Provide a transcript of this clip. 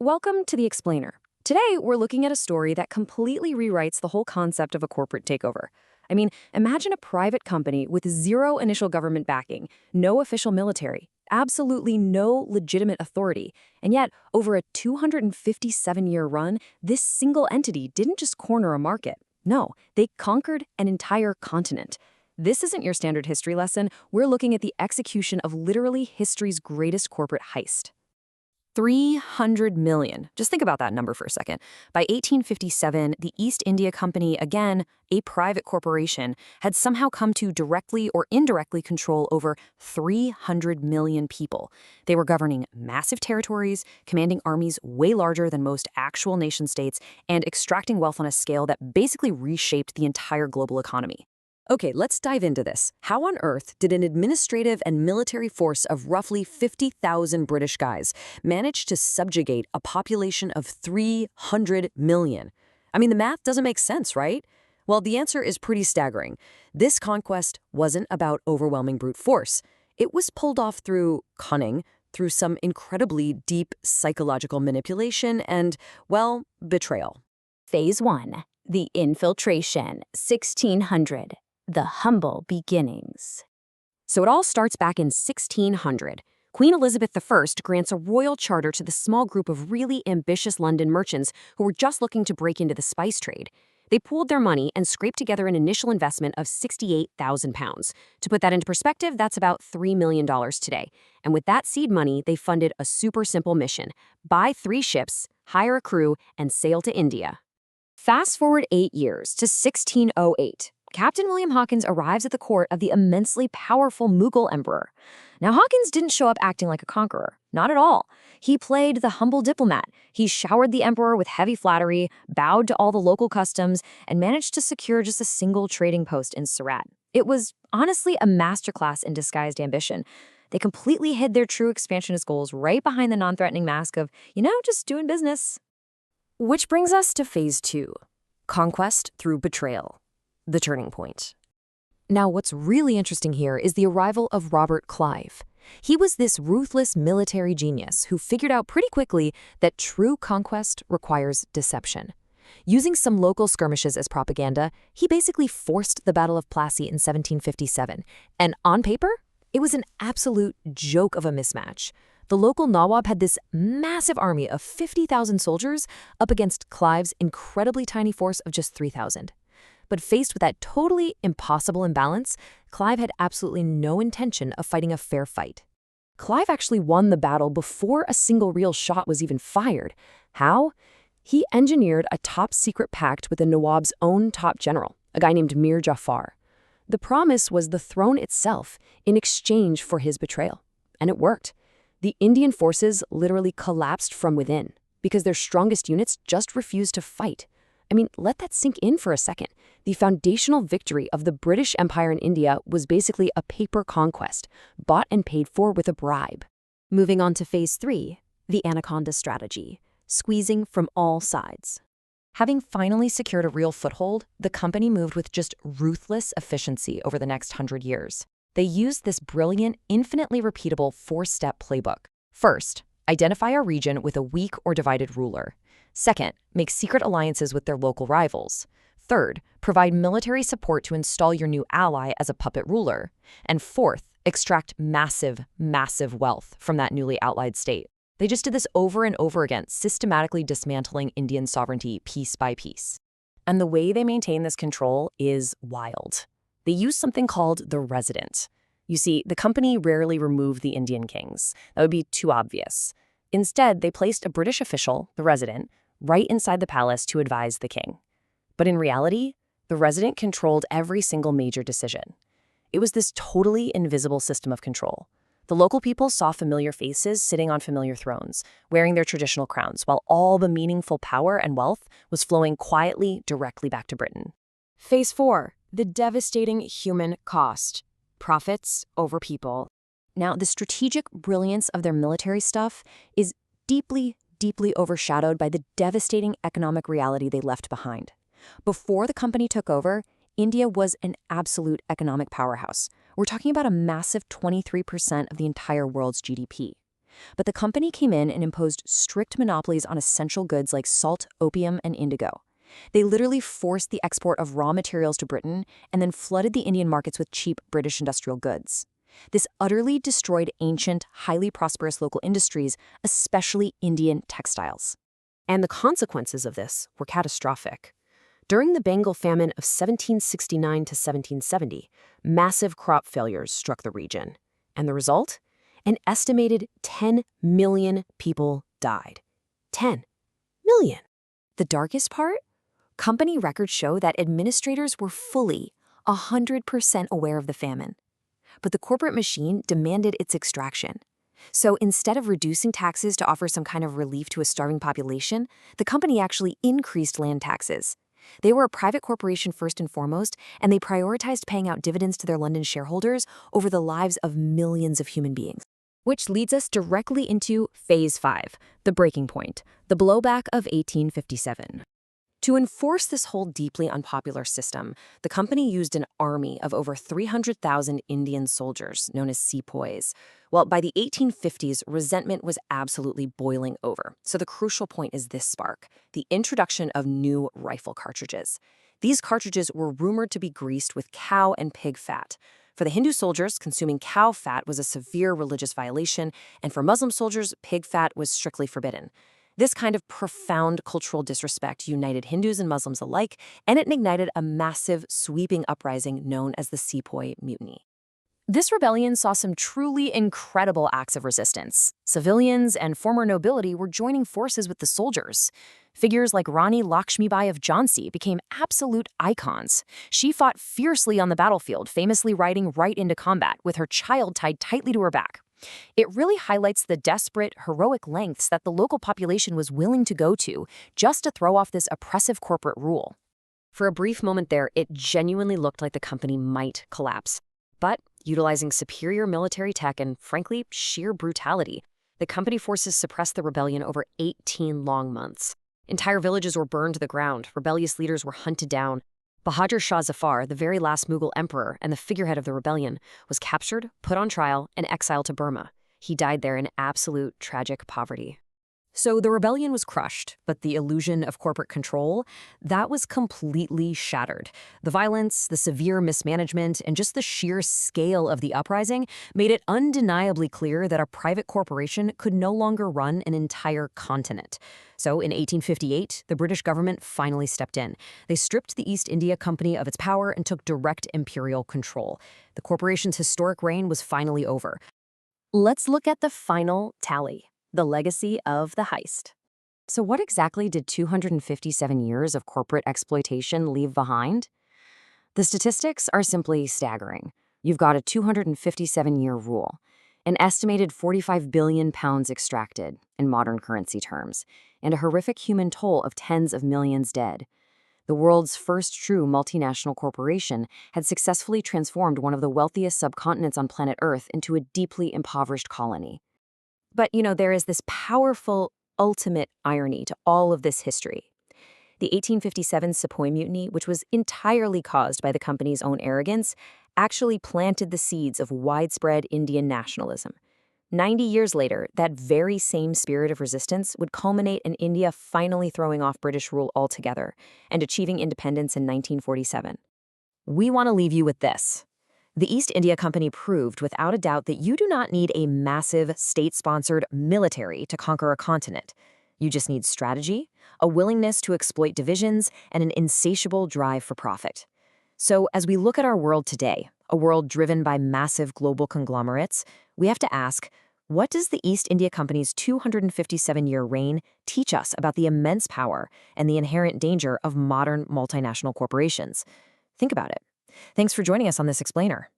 Welcome to The Explainer. Today, we're looking at a story that completely rewrites the whole concept of a corporate takeover. Imagine a private company with zero initial government backing, no official military, absolutely no legitimate authority, and yet, over a 257-year run, this single entity didn't just corner a market. No, they conquered an entire continent. This isn't your standard history lesson. We're looking at the execution of literally history's greatest corporate heist. 300 million. Just think about that number for a second. By 1857, the East India Company, again, a private corporation, had somehow come to directly or indirectly control over 300 million people. They were governing massive territories, commanding armies way larger than most actual nation-states, and extracting wealth on a scale that basically reshaped the entire global economy. Okay, let's dive into this. How on earth did an administrative and military force of roughly 50,000 British guys manage to subjugate a population of 300 million? The math doesn't make sense, right? Well, the answer is pretty staggering. This conquest wasn't about overwhelming brute force. It was pulled off through cunning, through some incredibly deep psychological manipulation and, well, betrayal. Phase 1. The Infiltration, 1600. The humble beginnings. So it all starts back in 1600. Queen Elizabeth I grants a royal charter to the small group of really ambitious London merchants who were just looking to break into the spice trade. They pooled their money and scraped together an initial investment of £68,000. To put that into perspective, that's about $3 million today. And with that seed money, they funded a super simple mission: buy 3 ships, hire a crew, and sail to India. Fast forward 8 years to 1608. Captain William Hawkins arrives at the court of the immensely powerful Mughal emperor. Now, Hawkins didn't show up acting like a conqueror. Not at all. He played the humble diplomat. He showered the emperor with heavy flattery, bowed to all the local customs, and managed to secure just a single trading post in Surat. It was honestly a masterclass in disguised ambition. They completely hid their true expansionist goals right behind the non-threatening mask of, just doing business. Which brings us to Phase 2, conquest through betrayal. The turning point. Now, what's really interesting here is the arrival of Robert Clive. He was this ruthless military genius who figured out pretty quickly that true conquest requires deception. Using some local skirmishes as propaganda, he basically forced the Battle of Plassey in 1757. And on paper, it was an absolute joke of a mismatch. The local Nawab had this massive army of 50,000 soldiers up against Clive's incredibly tiny force of just 3,000. But faced with that totally impossible imbalance, Clive had absolutely no intention of fighting a fair fight. Clive actually won the battle before a single real shot was even fired. How? He engineered a top-secret pact with the Nawab's own top general, a guy named Mir Jafar. The promise was the throne itself in exchange for his betrayal. And it worked. The Indian forces literally collapsed from within because their strongest units just refused to fight. Let that sink in for a second. The foundational victory of the British Empire in India was basically a paper conquest, bought and paid for with a bribe. Moving on to Phase 3, the Anaconda strategy, squeezing from all sides. Having finally secured a real foothold, the company moved with just ruthless efficiency over the next 100 years. They used this brilliant, infinitely repeatable 4-step playbook. First, identify a region with a weak or divided ruler. Second, make secret alliances with their local rivals. Third, provide military support to install your new ally as a puppet ruler. And fourth, extract massive, massive wealth from that newly allied state. They just did this over and over again, systematically dismantling Indian sovereignty piece by piece. And the way they maintain this control is wild. They use something called the resident. You see, the company rarely removed the Indian kings. That would be too obvious. Instead, they placed a British official, the resident, right inside the palace to advise the king. But in reality, the resident controlled every single major decision. It was this totally invisible system of control. The local people saw familiar faces sitting on familiar thrones, wearing their traditional crowns, while all the meaningful power and wealth was flowing quietly directly back to Britain. Phase 4, the devastating human cost. Profits over people. Now, the strategic brilliance of their military stuff is deeply, deeply overshadowed by the devastating economic reality they left behind. Before the company took over, India was an absolute economic powerhouse. We're talking about a massive 23% of the entire world's GDP. But the company came in and imposed strict monopolies on essential goods like salt, opium, and indigo. They literally forced the export of raw materials to Britain and then flooded the Indian markets with cheap British industrial goods. This utterly destroyed ancient, highly prosperous local industries, especially Indian textiles. And the consequences of this were catastrophic. During the Bengal famine of 1769 to 1770, massive crop failures struck the region. And the result? An estimated 10 million people died. 10 million. The darkest part? Company records show that administrators were fully, 100% aware of the famine. But the corporate machine demanded its extraction. So instead of reducing taxes to offer some kind of relief to a starving population, the company actually increased land taxes. They were a private corporation first and foremost, and they prioritized paying out dividends to their London shareholders over the lives of millions of human beings. Which leads us directly into Phase 5, the breaking point, the blowback of 1857. To enforce this whole deeply unpopular system, the company used an army of over 300,000 Indian soldiers, known as sepoys. Well, by the 1850s, resentment was absolutely boiling over. So the crucial point is this spark, the introduction of new rifle cartridges. These cartridges were rumored to be greased with cow and pig fat. For the Hindu soldiers, consuming cow fat was a severe religious violation, and for Muslim soldiers, pig fat was strictly forbidden. This kind of profound cultural disrespect united Hindus and Muslims alike, and it ignited a massive, sweeping uprising known as the Sepoy Mutiny. This rebellion saw some truly incredible acts of resistance. Civilians and former nobility were joining forces with the soldiers. Figures like Rani Lakshmibai of Jhansi became absolute icons. She fought fiercely on the battlefield, famously riding right into combat with her child tied tightly to her back. It really highlights the desperate, heroic lengths that the local population was willing to go to just to throw off this oppressive corporate rule. For a brief moment there, it genuinely looked like the company might collapse. But, utilizing superior military tech and, frankly, sheer brutality, the company forces suppressed the rebellion over 18 long months. Entire villages were burned to the ground, rebellious leaders were hunted down. Bahadur Shah Zafar, the very last Mughal emperor and the figurehead of the rebellion, was captured, put on trial, and exiled to Burma. He died there in absolute tragic poverty. So the rebellion was crushed, but the illusion of corporate control, that was completely shattered. The violence, the severe mismanagement, and just the sheer scale of the uprising made it undeniably clear that a private corporation could no longer run an entire continent. So in 1858, the British government finally stepped in. They stripped the East India Company of its power and took direct imperial control. The corporation's historic reign was finally over. Let's look at the final tally. The legacy of the heist. So what exactly did 257 years of corporate exploitation leave behind? The statistics are simply staggering. You've got a 257-year rule, an estimated 45 billion pounds extracted in modern currency terms, and a horrific human toll of tens of millions dead. The world's first true multinational corporation had successfully transformed one of the wealthiest subcontinents on planet Earth into a deeply impoverished colony. But, there is this powerful, ultimate irony to all of this history. The 1857 Sepoy Mutiny, which was entirely caused by the company's own arrogance, actually planted the seeds of widespread Indian nationalism. 90 years later, that very same spirit of resistance would culminate in India finally throwing off British rule altogether and achieving independence in 1947. We want to leave you with this. The East India Company proved without a doubt that you do not need a massive, state-sponsored military to conquer a continent. You just need strategy, a willingness to exploit divisions, and an insatiable drive for profit. So as we look at our world today, a world driven by massive global conglomerates, we have to ask, what does the East India Company's 257-year reign teach us about the immense power and the inherent danger of modern multinational corporations? Think about it. Thanks for joining us on this explainer.